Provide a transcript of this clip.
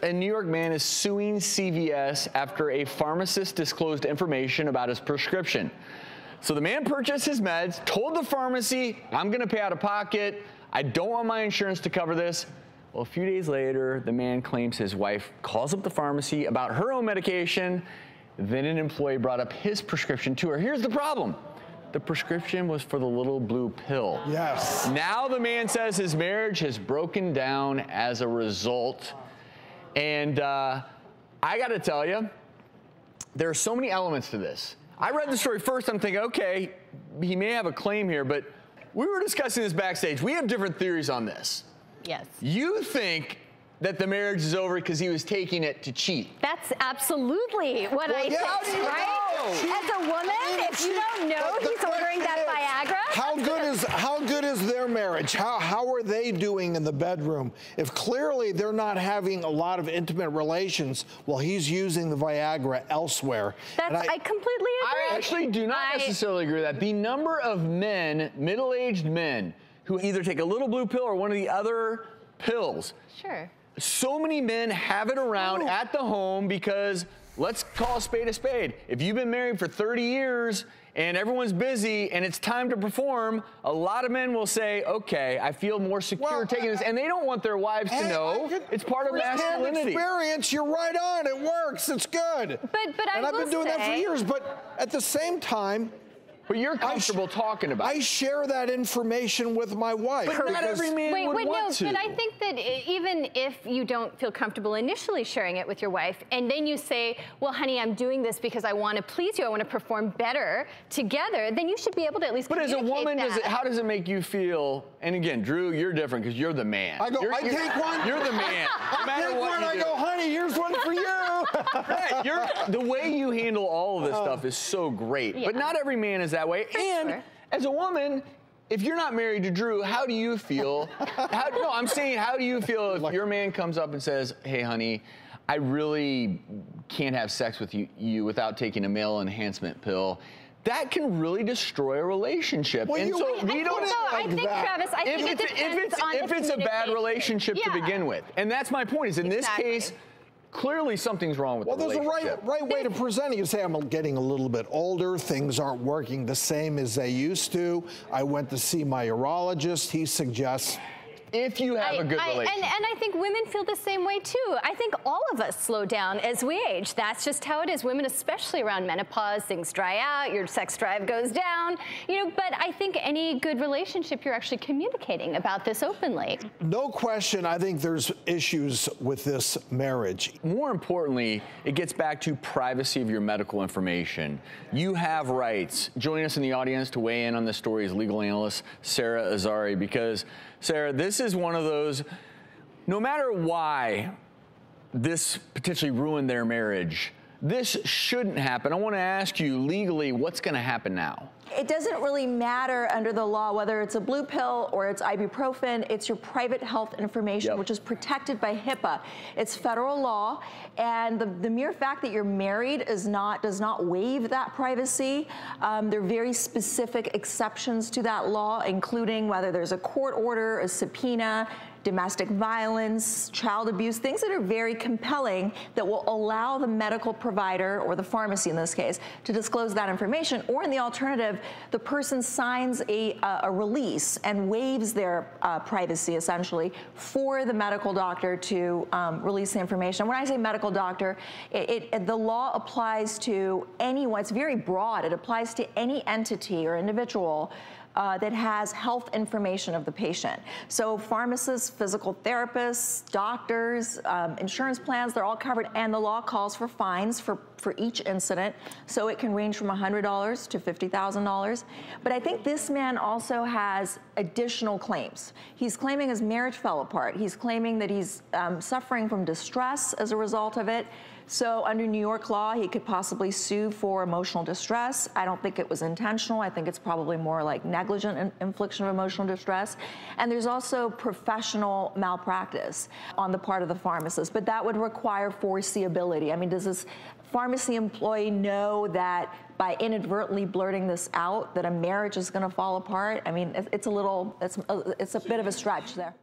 A New York man is suing CVS after a pharmacist disclosed information about his prescription. So the man purchased his meds, told the pharmacy, I'm going to pay out of pocket. I don't want my insurance to cover this. Well, a few days later, the man claims his wife calls up the pharmacy about her own medication. Then an employee brought up his prescription to her. Here's the problem. The prescription was for the little blue pill. Yes. Now the man says his marriage has broken down as a result. And I got to tell you, there are so many elements to this. I read the story first, I'm thinking, okay, he may have a claim here, but we were discussing this backstage. We have different theories on this. Yes. You think that the marriage is over because he was taking it to cheat. That's absolutely what I think, right? As a woman, if you don't know he's ordering that Viagra. How good is their marriage? How are they doing in the bedroom? If clearly they're not having a lot of intimate relations while he's using the Viagra elsewhere. I completely agree. I actually do not necessarily agree with that. The number of men, middle-aged men, who either take a little blue pill or one of the other pills. Sure. So many men have it around at the home because, let's call a spade a spade. If you've been married for 30 years and everyone's busy and it's time to perform, a lot of men will say, okay, I feel more secure taking this. And they don't want their wives to know. It's part of masculinity. Experience, you're right on. It works. It's good. But I've been doing that for years. But at the same time, but you're comfortable talking about it. I share that information with my wife. But not every man would want to. But I think that even if you don't feel comfortable initially sharing it with your wife, and then you say, well, honey, I'm doing this because I want to please you, I want to perform better together, then you should be able to at least communicate that. But as a woman, how does it make you feel? And again, Drew, you're different because you're the man. I take one. You're the man. No matter what you do. I go, honey, here's one for you. Right, the way you handle all of this stuff is so great. Yeah. But not every man is that way. And as a woman, if you're not married to Drew, how do you feel? I'm saying, how do you feel if your man comes up and says, hey, honey, I really can't have sex with you without taking a male enhancement pill? That can really destroy a relationship. Well, and so we don't. I think, Travis, I think it depends on if it's a bad relationship to begin with, and that's my point. Is in this case, clearly something's wrong with the relationship. Well, there's a right way to present it. You say, I'm getting a little bit older. Things aren't working the same as they used to. I went to see my urologist. He suggests, if you have a good relationship. And I think women feel the same way too. I think all of us slow down as we age. That's just how it is. Women, especially around menopause, things dry out, your sex drive goes down. But I think any good relationship, you're actually communicating about this openly. No question, I think there's issues with this marriage. More importantly, it gets back to privacy of your medical information. You have rights. Joining us in the audience to weigh in on this story is legal analyst Sarah Azari, because Sarah, this is one of those, no matter why this potentially ruined their marriage, this shouldn't happen. I want to ask you legally, what's going to happen now? It doesn't really matter under the law whether it's a blue pill or it's ibuprofen. It's your private health information, which is protected by HIPAA. It's federal law, and the mere fact that you're married does not waive that privacy. There are very specific exceptions to that law, including whether there's a court order, a subpoena, domestic violence, child abuse, things that are very compelling that will allow the medical provider, or the pharmacy in this case, to disclose that information. Or in the alternative, the person signs a release and waives their privacy, essentially, for the medical doctor to release the information. When I say medical doctor, the law applies to anyone. It's very broad. It applies to any entity or individual that has health information of the patient. So pharmacists, physical therapists, doctors, insurance plans, they're all covered, and the law calls for fines for each incident. So it can range from $100 to $50,000. But I think this man also has additional claims. He's claiming his marriage fell apart. He's claiming that he's suffering from distress as a result of it. So under New York law, he could possibly sue for emotional distress. I don't think it was intentional. I think it's probably more like negligent infliction of emotional distress. And there's also professional malpractice on the part of the pharmacist, but that would require foreseeability. I mean, does this pharmacy employee know that by inadvertently blurting this out, that a marriage is going to fall apart? I mean, it's a bit of a stretch there.